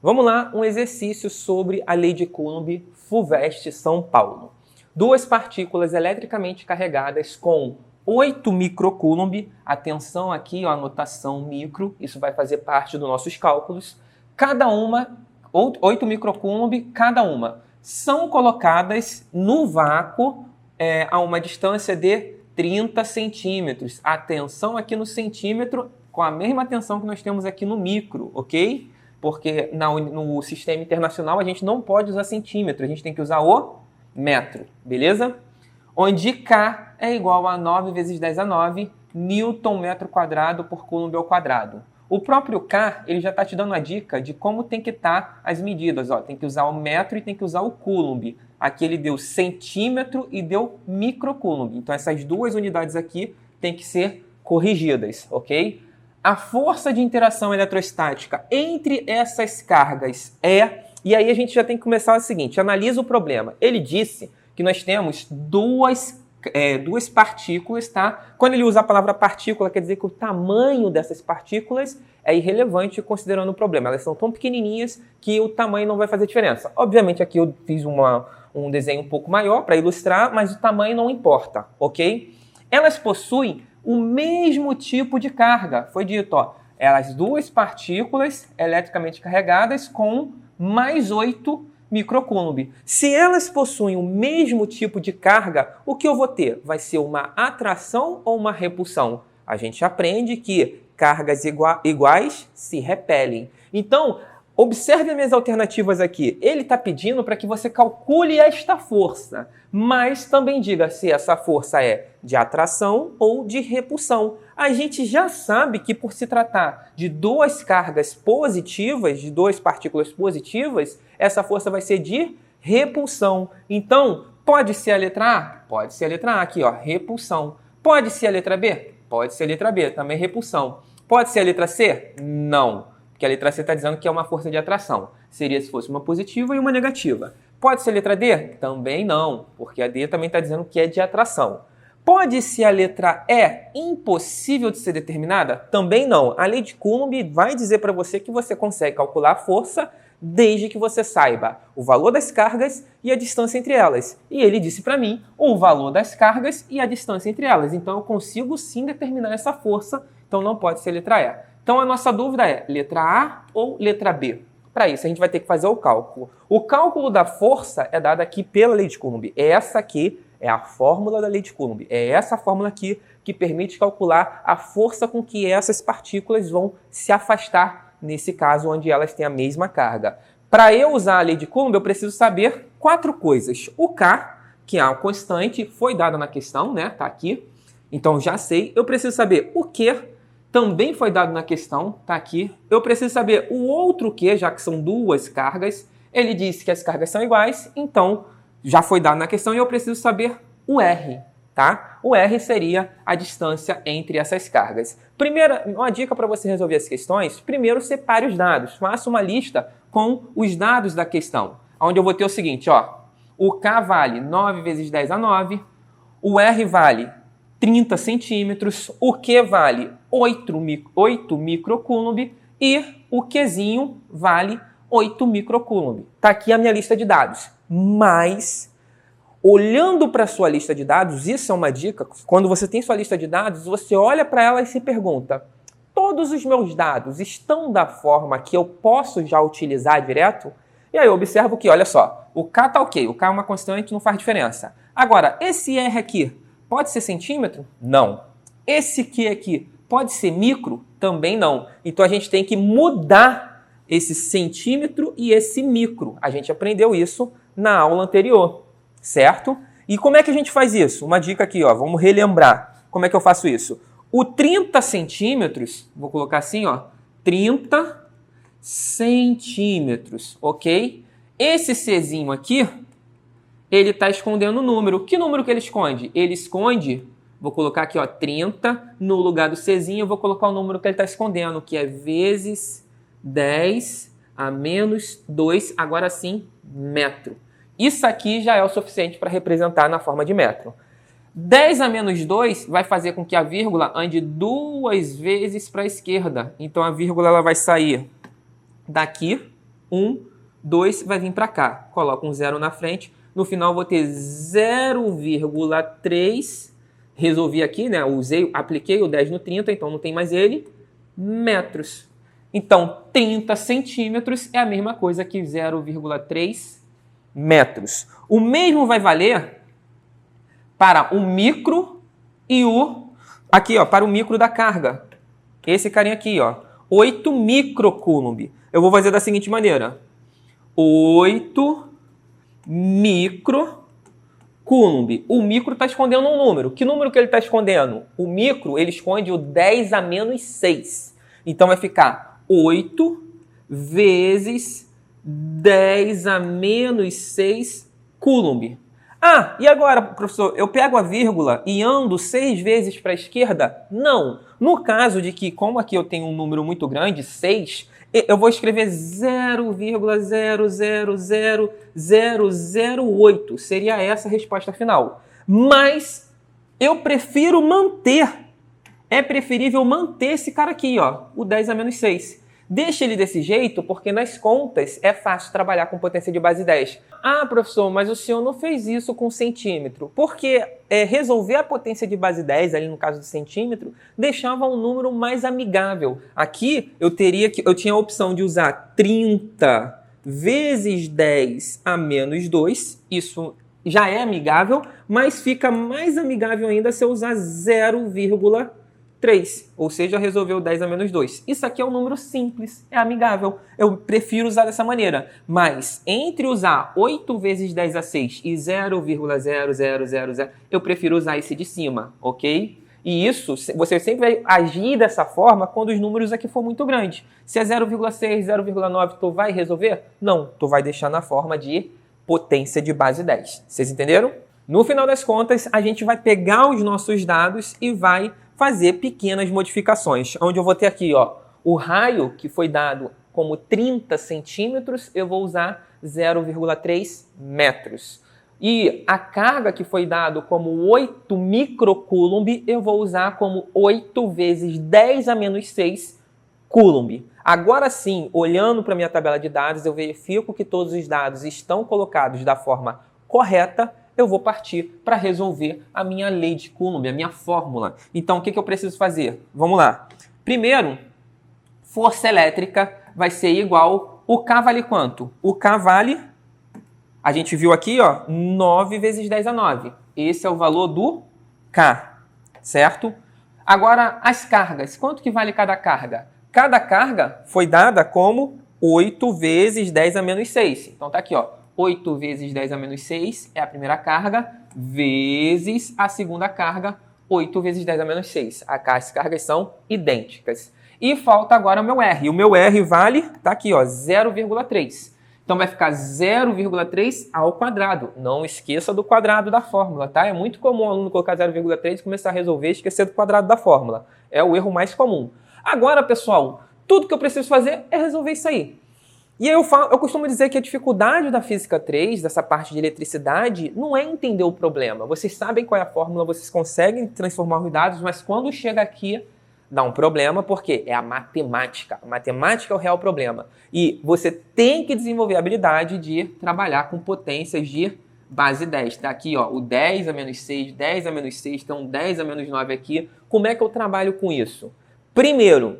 Vamos lá, um exercício sobre a lei de Coulomb, FUVEST São Paulo. Duas partículas eletricamente carregadas com 8 microcoulomb, atenção aqui, ó, anotação micro, isso vai fazer parte dos nossos cálculos, cada uma, 8 microcoulomb cada uma, são colocadas no vácuo a uma distância de 30 centímetros. Atenção aqui no centímetro, com a mesma atenção que nós temos aqui no micro, ok? Porque no sistema internacional a gente não pode usar centímetro, a gente tem que usar o metro, beleza? Onde K é igual a 9 vezes 10 a 9 Newton metro quadrado por Coulomb ao quadrado. O próprio K, ele já está te dando a dica de como tem que estar as medidas. Ó, tem que usar o metro e tem que usar o Coulomb. Aqui ele deu centímetro e deu microcoulomb. Então essas duas unidades aqui têm que ser corrigidas, ok? A força de interação eletrostática entre essas cargas e aí a gente já tem que começar o seguinte, analisa o problema. Ele disse que nós temos duas partículas, tá? Quando ele usa a palavra partícula, quer dizer que o tamanho dessas partículas é irrelevante considerando o problema. Elas são tão pequenininhas que o tamanho não vai fazer diferença. Obviamente aqui eu fiz um desenho um pouco maior para ilustrar, mas o tamanho não importa, ok? Elas possuem o mesmo tipo de carga. Foi dito, ó, elas duas partículas eletricamente carregadas com mais 8 microcoulomb. Se elas possuem o mesmo tipo de carga, o que eu vou ter? Vai ser uma atração ou uma repulsão? A gente aprende que cargas iguais se repelem. Então, observe as minhas alternativas aqui. Ele está pedindo para que você calcule esta força, mas também diga se essa força é de atração ou de repulsão. A gente já sabe que por se tratar de duas cargas positivas, de duas partículas positivas, essa força vai ser de repulsão. Então, pode ser a letra A? Pode ser a letra A aqui, ó, repulsão. Pode ser a letra B? Pode ser a letra B, também repulsão. Pode ser a letra C? Não. Porque a letra C está dizendo que é uma força de atração. Seria se fosse uma positiva e uma negativa. Pode ser a letra D? Também não, porque a D também está dizendo que é de atração. Pode ser a letra E impossível de ser determinada? Também não. A lei de Coulomb vai dizer para você que você consegue calcular a força desde que você saiba o valor das cargas e a distância entre elas. E ele disse para mim o valor das cargas e a distância entre elas. Então eu consigo sim determinar essa força, então não pode ser a letra E. Então a nossa dúvida é letra A ou letra B? Para isso a gente vai ter que fazer o cálculo. O cálculo da força é dado aqui pela lei de Coulomb. Essa aqui é a fórmula da lei de Coulomb. É essa fórmula aqui que permite calcular a força com que essas partículas vão se afastar, nesse caso onde elas têm a mesma carga. Para eu usar a lei de Coulomb, eu preciso saber 4 coisas. O K, que é uma constante, foi dado na questão, né? Tá aqui. Então já sei. Eu preciso saber o Q, também foi dado na questão, tá aqui. Eu preciso saber o outro Q, já que são duas cargas. Ele disse que as cargas são iguais, então já foi dado na questão e eu preciso saber o R, tá? O R seria a distância entre essas cargas. Primeira, uma dica para você resolver as questões, primeiro separe os dados. Faça uma lista com os dados da questão, onde eu vou ter o seguinte, ó. O K vale 9 vezes 10 a 9, o R vale 30 centímetros, o Q vale 8 microcoulomb e o Qzinho vale 8 microcoulomb. Tá aqui a minha lista de dados. Mas, olhando para a sua lista de dados, isso é uma dica, quando você tem sua lista de dados, você olha para ela e se pergunta, todos os meus dados estão da forma que eu posso já utilizar direto? E aí eu observo que, olha só, o K tá ok, o K é uma constante, não faz diferença. Agora, esse R aqui, pode ser centímetro? Não. Esse Q aqui, pode ser micro? Também não. Então a gente tem que mudar esse centímetro e esse micro. A gente aprendeu isso na aula anterior, certo? E como é que a gente faz isso? Uma dica aqui, ó, vamos relembrar. Como é que eu faço isso? O 30 centímetros, vou colocar assim, ó, 30 centímetros, ok? Esse Czinho aqui, ele está escondendo o número. Que número que ele esconde? Ele esconde, vou colocar aqui, ó, 30, no lugar do Czinho eu vou colocar o número que ele está escondendo, que é vezes 10 a menos 2, agora sim, metro. Isso aqui já é o suficiente para representar na forma de metro. 10 a menos 2 vai fazer com que a vírgula ande 2 vezes para a esquerda. Então a vírgula ela vai sair daqui, 1, 2, vai vir para cá. Coloco um 0 na frente. No final, eu vou ter 0,3. Resolvi aqui, né? Apliquei o 10 no 30, então não tem mais ele. Metros. Então, 30 centímetros é a mesma coisa que 0,3 metros. O mesmo vai valer para o micro e o... Aqui, ó, para o micro da carga. Esse carinha aqui, ó. 8 microcoulomb. Eu vou fazer da seguinte maneira. 8 microcoulomb. O micro está escondendo um número. Que número que ele está escondendo? O micro, ele esconde o 10 a menos 6. Então, vai ficar 8 vezes 10 a menos 6 coulomb. Ah, e agora, professor, eu pego a vírgula e ando 6 vezes para a esquerda? Não. No caso de que, como aqui eu tenho um número muito grande, 6, eu vou escrever 0,000008. Seria essa a resposta final. Mas eu prefiro manter. É preferível manter esse cara aqui, ó, o 10 a menos 6. Deixa ele desse jeito porque nas contas é fácil trabalhar com potência de base 10. Ah, professor, mas o senhor não fez isso com centímetro. Porque resolver a potência de base 10, ali no caso de centímetro, deixava um número mais amigável. Aqui eu tinha a opção de usar 30 vezes 10 a menos 2. Isso já é amigável, mas fica mais amigável ainda se eu usar 0,3, ou seja, resolveu 10 a menos 2. Isso aqui é um número simples, é amigável. Eu prefiro usar dessa maneira. Mas entre usar 8 vezes 10 a 6 e 0,0000, eu prefiro usar esse de cima, ok? E isso, você sempre vai agir dessa forma quando os números aqui for muito grandes. Se é 0,6, 0,9, tu vai resolver? Não, tu vai deixar na forma de potência de base 10. Vocês entenderam? No final das contas, a gente vai pegar os nossos dados e vai fazer pequenas modificações. Onde eu vou ter aqui, ó, o raio que foi dado como 30 centímetros, eu vou usar 0,3 metros. E a carga que foi dado como 8 microcoulomb, eu vou usar como 8 vezes 10 a menos 6 coulomb. Agora sim, olhando para a minha tabela de dados, eu verifico que todos os dados estão colocados da forma correta. Eu vou partir para resolver a minha lei de Coulomb, a minha fórmula. Então, o que eu preciso fazer? Vamos lá. Primeiro, força elétrica vai ser igual... O K vale quanto? O K vale... A gente viu aqui, ó, 9 vezes 10 a 9. Esse é o valor do K, certo? Agora, as cargas. Quanto que vale cada carga? Cada carga foi dada como 8 vezes 10 a menos 6. Então, tá aqui, ó. 8 vezes 10 a menos 6 é a primeira carga, vezes a segunda carga, 8 vezes 10 a menos 6. As cargas são idênticas. E falta agora o meu R. O meu R vale, tá aqui, ó, 0,3. Então vai ficar 0,3 ao quadrado. Não esqueça do quadrado da fórmula, tá? É muito comum o aluno colocar 0,3 e começar a resolver e esquecer do quadrado da fórmula. É o erro mais comum. Agora, pessoal, tudo que eu preciso fazer é resolver isso aí. E eu costumo dizer que a dificuldade da Física 3, dessa parte de eletricidade, não é entender o problema. Vocês sabem qual é a fórmula, vocês conseguem transformar os dados, mas quando chega aqui, dá um problema, porque é a matemática. A matemática é o real problema. E você tem que desenvolver a habilidade de trabalhar com potências de base 10. Tá aqui, ó, o 10 a menos 6, 10 a menos 6, então 10 a menos 9 aqui. Como é que eu trabalho com isso? Primeiro,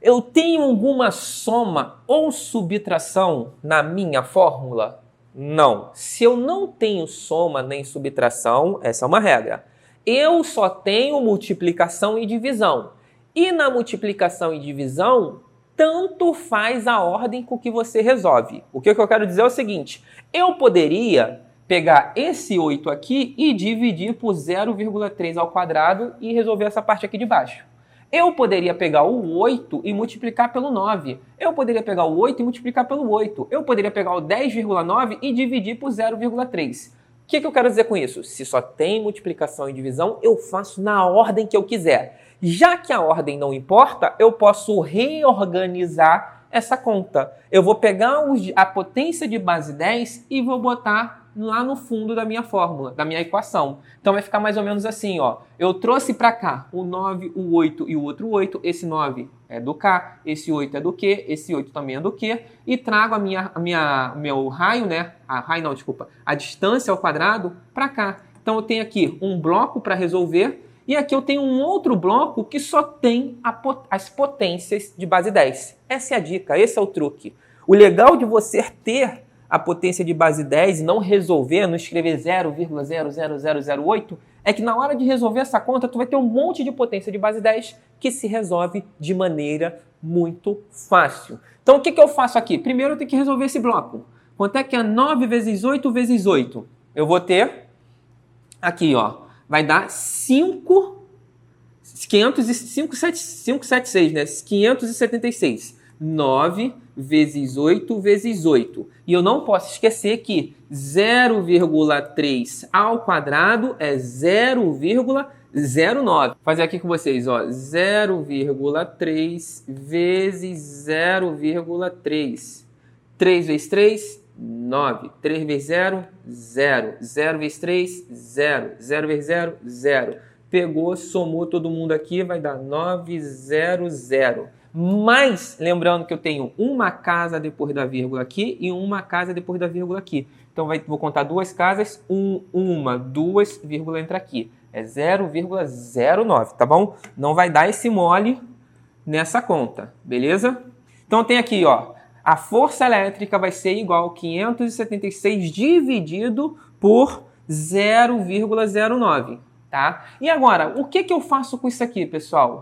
eu tenho alguma soma ou subtração na minha fórmula? Não. Se eu não tenho soma nem subtração, essa é uma regra. Eu só tenho multiplicação e divisão. E na multiplicação e divisão, tanto faz a ordem com que você resolve. O que eu quero dizer é o seguinte, eu poderia pegar esse 8 aqui e dividir por 0,3 ao quadrado e resolver essa parte aqui de baixo. Eu poderia pegar o 8 e multiplicar pelo 9. Eu poderia pegar o 8 e multiplicar pelo 8. Eu poderia pegar o 10,9 e dividir por 0,3. O que eu quero dizer com isso? Se só tem multiplicação e divisão, eu faço na ordem que eu quiser. Já que a ordem não importa, eu posso reorganizar essa conta. Eu vou pegar a potência de base 10 e vou botar lá no fundo da minha fórmula, da minha equação. Então vai ficar mais ou menos assim, ó. Eu trouxe para cá o 9, o 8 e o outro 8. Esse 9 é do K, esse 8 é do Q, esse 8 também é do Q. E trago meu raio, né? A distância ao quadrado para cá. Então eu tenho aqui um bloco para resolver. E aqui eu tenho um outro bloco que só tem as potências de base 10. Essa é a dica, esse é o truque. O legal de você ter a potência de base 10 e não resolver, não escrever 0,00008, é que na hora de resolver essa conta, tu vai ter um monte de potência de base 10 que se resolve de maneira muito fácil. Então o que eu faço aqui? Primeiro eu tenho que resolver esse bloco. Quanto é que é 9 vezes 8 vezes 8? Eu vou ter aqui, ó. Vai dar 576, né? 576. 9 vezes 8 vezes 8. E eu não posso esquecer que 0,3 ao quadrado é 0,09. Vou fazer aqui com vocês, ó. 0,3 vezes 0,3. 3 vezes 3, 9. 3 vezes 0, 0. 0 vezes 3, 0. 0 vezes 0, 0. Pegou, somou todo mundo aqui, vai dar 900. Mas, lembrando que eu tenho uma casa depois da vírgula aqui e uma casa depois da vírgula aqui. Então, vou contar duas casas, duas, vírgula entra aqui. É 0,09, tá bom? Não vai dar esse mole nessa conta, beleza? Então, tem aqui, ó. A força elétrica vai ser igual a 576 dividido por 0,09, tá? E agora, o que eu faço com isso aqui, pessoal?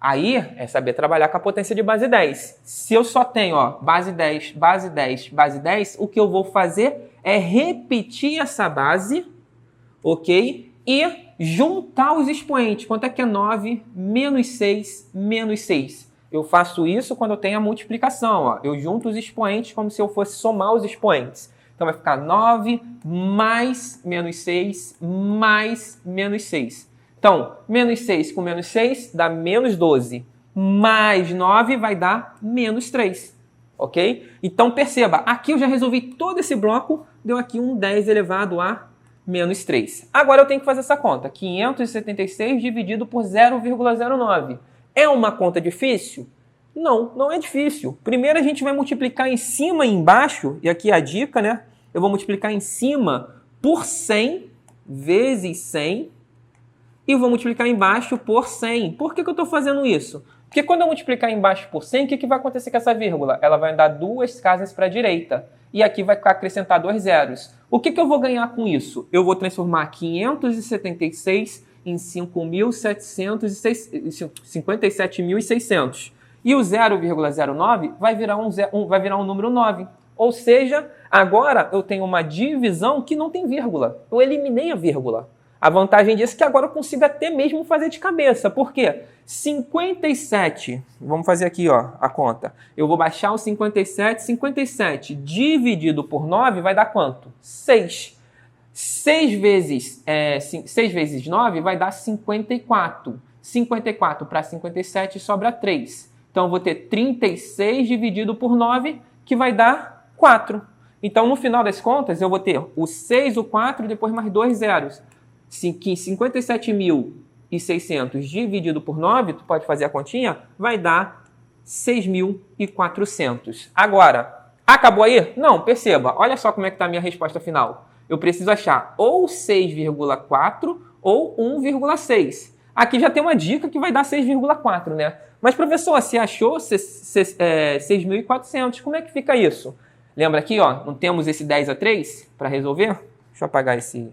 Aí é saber trabalhar com a potência de base 10. Se eu só tenho, ó, base 10, base 10, base 10, o que eu vou fazer é repetir essa base, ok? E juntar os expoentes. Quanto é que é 9 menos 6 menos 6? Eu faço isso quando eu tenho a multiplicação, ó. Eu junto os expoentes como se eu fosse somar os expoentes. Então vai ficar 9 mais menos 6 mais menos 6. Então, menos 6 com menos 6 dá menos 12. Mais 9 vai dar menos 3. Ok? Então perceba, aqui eu já resolvi todo esse bloco, deu aqui um 10 elevado a menos 3. Agora eu tenho que fazer essa conta. 576 dividido por 0,09. É uma conta difícil? Não, não é difícil. Primeiro a gente vai multiplicar em cima e embaixo, e aqui a dica, né? Eu vou multiplicar em cima por 100 vezes 100 e vou multiplicar embaixo por 100. Por que eu estou fazendo isso? Porque quando eu multiplicar embaixo por 100, o que vai acontecer com essa vírgula? Ela vai andar duas casas para a direita. E aqui vai acrescentar dois zeros. O que eu vou ganhar com isso? Eu vou transformar 576 em 57.600. E o 0,09 vai virar um número 9. Ou seja, agora eu tenho uma divisão que não tem vírgula. Eu eliminei a vírgula. A vantagem disso é que agora eu consigo até mesmo fazer de cabeça. Por quê? 57, vamos fazer aqui, ó, a conta. Eu vou baixar o 57. 57 dividido por 9 vai dar quanto? 6. 6 vezes 9 vai dar 54. 54 para 57 sobra 3. Então, eu vou ter 36 dividido por 9, que vai dar 4. Então, no final das contas, eu vou ter o 6, o 4 e depois mais dois zeros. 57.600 dividido por 9, tu pode fazer a continha, vai dar 6.400. Agora, acabou aí? Não, perceba, olha só como é que está a minha resposta final. Eu preciso achar ou 6,4 ou 1,6. Aqui já tem uma dica que vai dar 6,4, né? Mas, professor, se achou 6.400, como é que fica isso? Lembra aqui, ó, não temos esse 10 a 3 para resolver? Deixa eu apagar esse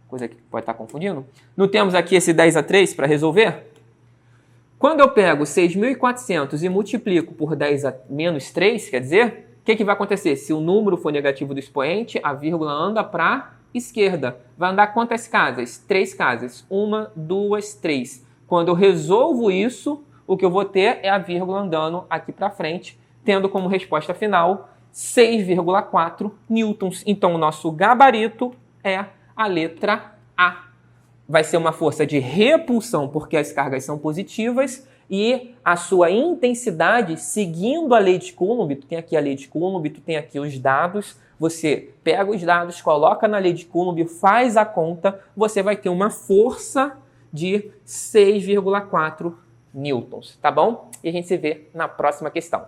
coisa que pode estar confundindo. Não temos aqui esse 10 a 3 para resolver? Quando eu pego 6.400 e multiplico por 10 a menos 3, quer dizer, o que vai acontecer? Se o número for negativo do expoente, a vírgula anda para a esquerda. Vai andar quantas casas? 3 casas. 1, 2, 3. Quando eu resolvo isso, o que eu vou ter é a vírgula andando aqui para frente, tendo como resposta final 6,4 newtons. Então, o nosso gabarito é a letra A. Vai ser uma força de repulsão, porque as cargas são positivas, e a sua intensidade seguindo a lei de Coulomb. Tu tem aqui a lei de Coulomb, tu tem aqui os dados, você pega os dados, coloca na lei de Coulomb, faz a conta, você vai ter uma força de 6,4 newtons, tá bom? E a gente se vê na próxima questão.